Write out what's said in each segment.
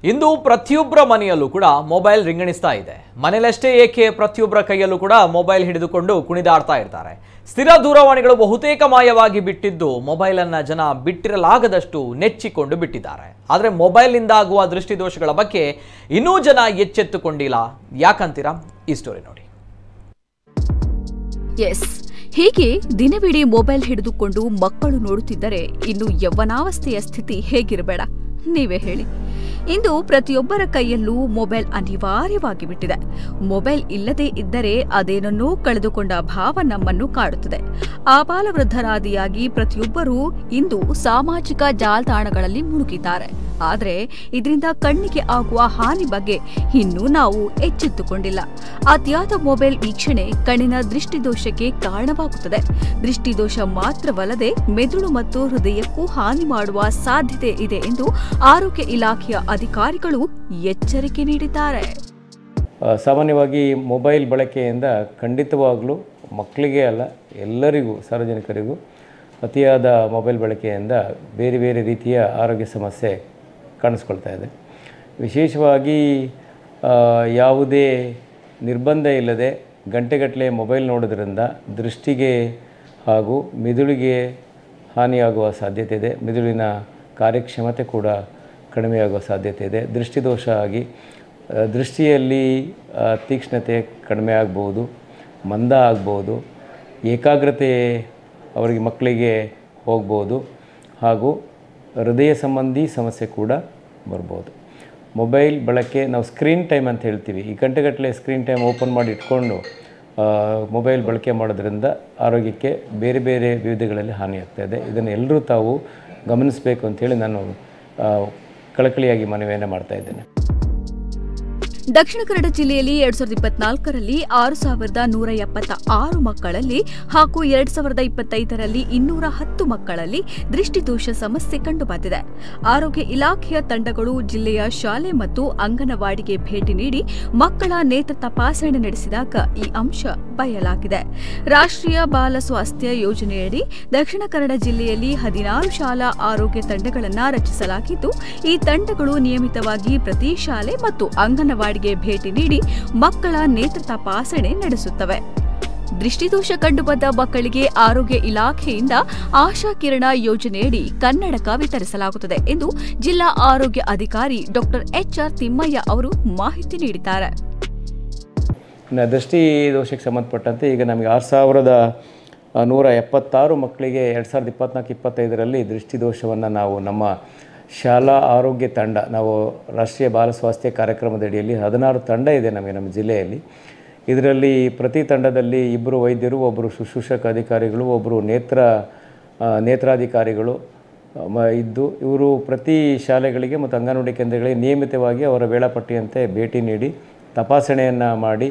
ಇಂದು ಪ್ರತಿಯೊಬ್ಬರ ಮನೆಯಲ್ಲೂ ಕೂಡ ಮೊಬೈಲ್ ರಿಂಗಣಿಸ್ತಾ ಇದೆ. ಮನೆಯಲ್ಲಷ್ಟೇ ಏಕೆ ಪ್ರತಿಯೊಬ್ಬರ ಕೈಯಲ್ಲೂ ಕೂಡ ಮೊಬೈಲ್ ಹಿಡಿದುಕೊಂಡು ಕುಣಿದಾಡ್ತಾ ಇರ್ತಾರೆ. ಸ್ಥಿರ ದೂರವಾಣಿಗಳು ಬಹುತೇಕ ಮಾಯವಾಗಿ ಬಿಟ್ಟಿದ್ದು ಮೊಬೈಲ್ ಅನ್ನು ಜನ ಬಿಟ್ಟಿರಲಾಗದಷ್ಟು ನೆಚ್ಚಿಕೊಂಡು ಬಿಟ್ಟಿದ್ದಾರೆ. ಆದರೆ ಮೊಬೈಲ್ನಿಂದ ಆಗುವ ದೃಷ್ಟಿದೋಷಗಳ ಬಗ್ಗೆ ಇನ್ನೂ ಜನ ಎಚ್ಚೆತ್ತುಕೊಂಡಿಲ್ಲ. ಯಾಕಂತೀರಾ? ಈ ಸ್ಟೋರಿ ನೋಡಿ. ಹೀಗೆ ದಿನವಿಡೀ ಮೊಬೈಲ್ ಹಿಡಿದುಕೊಂಡು ಮಕ್ಕಳು ನೋಡುತ್ತಿದ್ದರೆ ಇನ್ನು ಯೌವನಾವಸ್ಥೆಯ ಸ್ಥಿತಿ ಹೇಗಿರಬೇಡ, ನೀವೇ ಹೇಳಿ. ಇಂದು ಪ್ರತಿಯೊಬ್ಬರ ಕೈಯಲ್ಲೂ ಮೊಬೈಲ್ ಅನಿವಾರ್ಯವಾಗಿ ಬಿಟ್ಟಿದೆ. ಮೊಬೈಲ್ ಇಲ್ಲದೇ ಇದ್ದರೆ ಅದೇನನ್ನೋ ಕಳೆದುಕೊಂಡ ಭಾವ ನಮ್ಮನ್ನು ಕಾಡುತ್ತದೆ. ಆಬಾಲವೃದ್ಧರಾದಿಯಾಗಿ ಪ್ರತಿಯೊಬ್ಬರೂ ಇಂದು ಸಾಮಾಜಿಕ ಜಾಲತಾಣಗಳಲ್ಲಿ ಮುಳುಗಿದ್ದಾರೆ. ಆದರೆ ಇದರಿಂದ ಕಣ್ಣಿಗೆ ಆಗುವ ಹಾನಿ ಬಗ್ಗೆ ಇನ್ನೂ ನಾವು ಎಚ್ಚೆತ್ತುಕೊಂಡಿಲ್ಲ. ಅತಿಯಾದ ಮೊಬೈಲ್ ವೀಕ್ಷಣೆ ಕಣ್ಣಿನ ದೃಷ್ಟಿದೋಷಕ್ಕೆ ಕಾರಣವಾಗುತ್ತದೆ. ದೃಷ್ಟಿದೋಷ ಮಾತ್ರವಲ್ಲದೆ ಮೆದುಳು ಮತ್ತು ಹೃದಯಕ್ಕೂ ಹಾನಿ ಮಾಡುವ ಸಾಧ್ಯತೆ ಇದೆ ಎಂದು ಆರೋಗ್ಯ ಇಲಾಖೆಯ ಅಧಿಕಾರಿಗಳು ಎಚ್ಚರಿಕೆ ನೀಡಿದ್ದಾರೆ. ಸಾಮಾನ್ಯವಾಗಿ ಮೊಬೈಲ್ ಬಳಕೆಯಿಂದ ಖಂಡಿತವಾಗಲೂ ಮಕ್ಕಳಿಗೆ ಅಲ್ಲ, ಎಲ್ಲರಿಗೂ, ಸಾರ್ವಜನಿಕರಿಗೂ ಅತಿಯಾದ ಮೊಬೈಲ್ ಬಳಕೆಯಿಂದ ಬೇರೆ ಬೇರೆ ರೀತಿಯ ಆರೋಗ್ಯ ಸಮಸ್ಯೆ ಕಾಣಿಸ್ಕೊಳ್ತಾ ಇದೆ. ವಿಶೇಷವಾಗಿ ಯಾವುದೇ ನಿರ್ಬಂಧ ಇಲ್ಲದೆ ಗಂಟೆಗಟ್ಟಲೆ ಮೊಬೈಲ್ ನೋಡೋದ್ರಿಂದ ದೃಷ್ಟಿಗೆ ಹಾಗೂ ಮೆದುಳಿಗೆ ಹಾನಿಯಾಗುವ ಸಾಧ್ಯತೆ ಇದೆ. ಮೆದುಳಿನ ಕಾರ್ಯಕ್ಷಮತೆ ಕೂಡ ಕಡಿಮೆಯಾಗುವ ಸಾಧ್ಯತೆ ಇದೆ. ದೃಷ್ಟಿದೋಷ ಆಗಿ ದೃಷ್ಟಿಯಲ್ಲಿ ತೀಕ್ಷ್ಣತೆ ಕಡಿಮೆ ಆಗ್ಬೋದು, ಮಂದ ಆಗ್ಬೋದು, ಏಕಾಗ್ರತೆ ಅವರಿಗೆ ಮಕ್ಕಳಿಗೆ ಹೋಗ್ಬೋದು, ಹಾಗೂ ಹೃದಯ ಸಂಬಂಧಿ ಸಮಸ್ಯೆ ಕೂಡ ಬರ್ಬೋದು. ಮೊಬೈಲ್ ಬಳಕೆ ನಾವು ಸ್ಕ್ರೀನ್ ಟೈಮ್ ಅಂತ ಹೇಳ್ತೀವಿ. ಈ ಗಂಟೆಗಟ್ಟಲೆ ಸ್ಕ್ರೀನ್ ಟೈಮ್ ಓಪನ್ ಮಾಡಿ ಇಟ್ಕೊಂಡು ಮೊಬೈಲ್ ಬಳಕೆ ಮಾಡೋದ್ರಿಂದ ಆರೋಗ್ಯಕ್ಕೆ ಬೇರೆ ಬೇರೆ ವಿವಿಧಗಳಲ್ಲಿ ಹಾನಿಯಾಗ್ತಾಯಿದೆ. ಇದನ್ನು ಎಲ್ಲರೂ ತಾವು ಗಮನಿಸಬೇಕು ಅಂಥೇಳಿ ನಾನು ಕಳಕಳಿಯಾಗಿ ಮನವಿಯನ್ನು ಮಾಡ್ತಾ ಇದ್ದೇನೆ. ದಕ್ಷಿಣ ಕನ್ನಡ ಜಿಲ್ಲೆಯಲ್ಲಿ 2024ರಲ್ಲಿ 6176 ಮಕ್ಕಳಲ್ಲಿ ಹಾಗೂ 2025ರಲ್ಲಿ 210 ಮಕ್ಕಳಲ್ಲಿ ದೃಷ್ಟಿದೋಷ ಸಮಸ್ಯೆ ಕಂಡುಬಂದಿದೆ. ಆರೋಗ್ಯ ಇಲಾಖೆಯ ತಂಡಗಳು ಜಿಲ್ಲೆಯ ಶಾಲೆ ಮತ್ತು ಅಂಗನವಾಡಿಗೆ ಭೇಟಿ ನೀಡಿ ಮಕ್ಕಳ ನೇತ್ರ ತಪಾಸಣೆ ನಡೆಸಿದಾಗ ಈ ಅಂಶ ಬಯಲಾಗಿದೆ. ರಾಷ್ಟ್ರೀಯ ಬಾಲ ಸ್ವಾಸ್ಥ್ಯ ಯೋಜನೆಯಡಿ ದಕ್ಷಿಣ ಕನ್ನಡ ಜಿಲ್ಲೆಯಲ್ಲಿ 16 ಶಾಲಾ ಆರೋಗ್ಯ ತಂಡಗಳನ್ನು ರಚಿಸಲಾಗಿದ್ದು, ಈ ತಂಡಗಳು ನಿಯಮಿತವಾಗಿ ಪ್ರತಿ ಶಾಲೆ ಮತ್ತು ಅಂಗನವಾಡಿ ಭೇಟಿ ನೀಡಿ ಮಕ್ಕಳ ನೇತ್ರ ತಪಾಸಣೆ ನಡೆಸುತ್ತವೆ. ದೃಷ್ಟಿದೋಷ ಕಂಡುಬಂದ ಮಕ್ಕಳಿಗೆ ಆರೋಗ್ಯ ಇಲಾಖೆಯಿಂದ ಆಶಾ ಕಿರಣ ಯೋಜನೆಯಡಿ ಕನ್ನಡಕ ವಿತರಿಸಲಾಗುತ್ತದೆ ಎಂದು ಜಿಲ್ಲಾ ಆರೋಗ್ಯ ಅಧಿಕಾರಿ ಡಾಕ್ಟರ್ HR ತಿಮ್ಮಯ್ಯ ಅವರು ಮಾಹಿತಿ ನೀಡಿದ್ದಾರೆ. ದೃಷ್ಟಿ ದೋಷಕ್ಕೆ ಸಂಬಂಧಪಟ್ಟಂತೆ ಈಗ ನಮಗೆ 6176 ಮಕ್ಕಳಿಗೆ 2024-25ರಲ್ಲಿ ದೃಷ್ಟಿದೋಷವನ್ನು ನಾವು ನಮ್ಮ ಶಾಲಾ ಆರೋಗ್ಯ ತಂಡ, ನಾವು ರಾಷ್ಟ್ರೀಯ ಬಾಲ ಸ್ವಾಸ್ಥ್ಯ ಕಾರ್ಯಕ್ರಮದ ಅಡಿಯಲ್ಲಿ 16 ತಂಡ ಇದೆ ನಮ್ಮ ಜಿಲ್ಲೆಯಲ್ಲಿ. ಇದರಲ್ಲಿ ಪ್ರತಿ ತಂಡದಲ್ಲಿ 2 ವೈದ್ಯರು, ಒಬ್ಬರು ಶುಶ್ರೂಷಕ ಅಧಿಕಾರಿಗಳು, ಒಬ್ಬರು ನೇತ್ರಾಧಿಕಾರಿಗಳು ಇದ್ದು, ಇವರು ಪ್ರತಿ ಶಾಲೆಗಳಿಗೆ ಮತ್ತು ಅಂಗನವಾಡಿ ಕೇಂದ್ರಗಳಿಗೆ ನಿಯಮಿತವಾಗಿ ಅವರ ವೇಳಾಪಟ್ಟಿಯಂತೆ ಭೇಟಿ ನೀಡಿ ತಪಾಸಣೆಯನ್ನು ಮಾಡಿ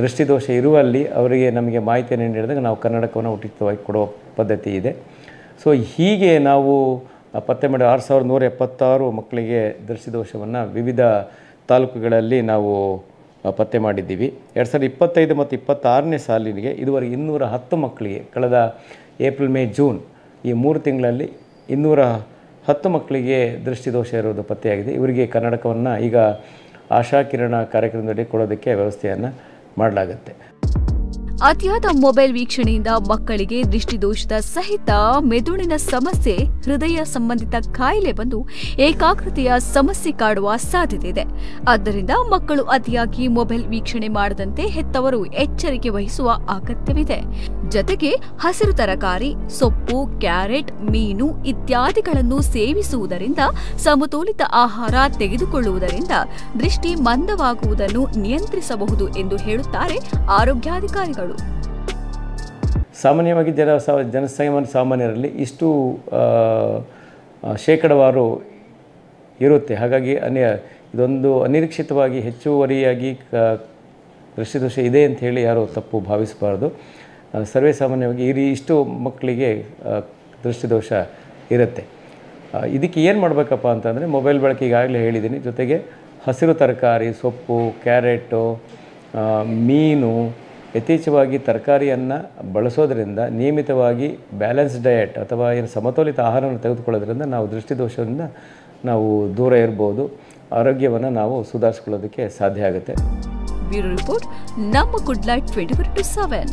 ದೃಷ್ಟಿದೋಷ ಇರುವಲ್ಲಿ ಅವರಿಗೆ ನಮಗೆ ಮಾಹಿತಿಯನ್ನು ನೀಡಿದಾಗ ನಾವು ಕನ್ನಡಕವನ್ನು ಉಚಿತವಾಗಿ ಕೊಡುವ ಪದ್ಧತಿ ಇದೆ. ಸೊ ಹೀಗೆ ನಾವು ಪತ್ತೆ ಮಾಡಿ 6176 ಮಕ್ಕಳಿಗೆ ದೃಷ್ಟಿದೋಷವನ್ನು ವಿವಿಧ ತಾಲೂಕುಗಳಲ್ಲಿ ನಾವು ಪತ್ತೆ ಮಾಡಿದ್ದೀವಿ. 2025 ಮತ್ತು 26ನೇ ಸಾಲಿನಿಗೆ ಇದುವರೆಗೆ 210 ಮಕ್ಕಳಿಗೆ, ಕಳೆದ ಏಪ್ರಿಲ್, ಮೇ, ಜೂನ್ ಈ 3 ತಿಂಗಳಲ್ಲಿ 210 ಮಕ್ಕಳಿಗೆ ದೃಷ್ಟಿದೋಷ ಇರೋದು ಪತ್ತೆಯಾಗಿದೆ. ಇವರಿಗೆ ಕನ್ನಡಕವನ್ನು ಈಗ ಆಶಾ ಕಿರಣ ಕಾರ್ಯಕ್ರಮದಲ್ಲಿ ಕೊಡೋದಕ್ಕೆ ವ್ಯವಸ್ಥೆಯನ್ನು ಮಾಡಲಾಗುತ್ತೆ. ಅತಿಯಾದ ಮೊಬೈಲ್ ವೀಕ್ಷಣೆಯಿಂದ ಮಕ್ಕಳಿಗೆ ದೃಷ್ಟಿದೋಷದ ಸಹಿತ ಮೆದುಳಿನ ಸಮಸ್ಯೆ, ಹೃದಯ ಸಂಬಂಧಿತ ಕಾಯಿಲೆ ಬಂದು ಏಕಾಗ್ರತೆಯ ಸಮಸ್ಯೆ ಕಾಡುವ ಸಾಧ್ಯತೆ ಇದೆ. ಆದ್ದರಿಂದ ಮಕ್ಕಳು ಅತಿಯಾಗಿ ಮೊಬೈಲ್ ವೀಕ್ಷಣೆ ಮಾಡದಂತೆ ಹೆತ್ತವರು ಎಚ್ಚರಿಕೆ ವಹಿಸುವ ಅಗತ್ಯವಿದೆ. ಜತೆಗೆ ಹಸಿರು ತರಕಾರಿ, ಸೊಪ್ಪು, ಕ್ಯಾರೆಟ್, ಮೀನು ಇತ್ಯಾದಿಗಳನ್ನು ಸೇವಿಸುವುದರಿಂದ, ಸಮತೋಲಿತ ಆಹಾರ ತೆಗೆದುಕೊಳ್ಳುವುದರಿಂದ ದೃಷ್ಟಿ ಮಂದವಾಗುವುದನ್ನು ನಿಯಂತ್ರಿಸಬಹುದು ಎಂದು ಹೇಳುತ್ತಾರೆ ಆರೋಗ್ಯಾಧಿಕಾರಿಗಳು. ಸಾಮಾನ್ಯವಾಗಿ ಸಾಮಾನ್ಯರಲ್ಲಿ ಇಷ್ಟು ಶೇಕಡವಾರು ಇರುತ್ತೆ. ಹಾಗಾಗಿ ಇದೊಂದು ಅನಿರೀಕ್ಷಿತವಾಗಿ ಹೆಚ್ಚುವರಿಯಾಗಿ ದೃಷ್ಟಿದೋಷ ಇದೆ ಅಂತ ಹೇಳಿ ಯಾರೂ ತಪ್ಪು ಭಾವಿಸಬಾರ್ದು. ಸರ್ವೇ ಸಾಮಾನ್ಯವಾಗಿ ಇಷ್ಟು ಮಕ್ಕಳಿಗೆ ದೃಷ್ಟಿದೋಷ ಇರುತ್ತೆ. ಇದಕ್ಕೆ ಏನು ಮಾಡಬೇಕಪ್ಪ ಅಂತಂದರೆ, ಮೊಬೈಲ್ ಬಳಕೆ ಈಗಾಗಲೇ ಹೇಳಿದ್ದೀನಿ, ಜೊತೆಗೆ ಹಸಿರು ತರಕಾರಿ, ಸೊಪ್ಪು, ಕ್ಯಾರೆಟು, ಮೀನು, ಯಥೇಚ್ಛವಾಗಿ ತರಕಾರಿಯನ್ನು ಬಳಸೋದ್ರಿಂದ, ನಿಯಮಿತವಾಗಿ ಬ್ಯಾಲೆನ್ಸ್ ಡಯಟ್ ಅಥವಾ ಸಮತೋಲಿತ ಆಹಾರವನ್ನು ತೆಗೆದುಕೊಳ್ಳೋದ್ರಿಂದ ನಾವು ದೃಷ್ಟಿದೋಷದಿಂದ ನಾವು ದೂರ ಇರ್ಬೋದು. ಆರೋಗ್ಯವನ್ನು ನಾವು ಸುಧಾರಿಸ್ಕೊಳ್ಳೋದಕ್ಕೆ ಸಾಧ್ಯ ಆಗುತ್ತೆ. ಬ್ಯೂರೋ ರಿಪೋರ್ಟ್, ನಮ್ಮ ಗುಡ್ ಲೈಟ್ 24/7.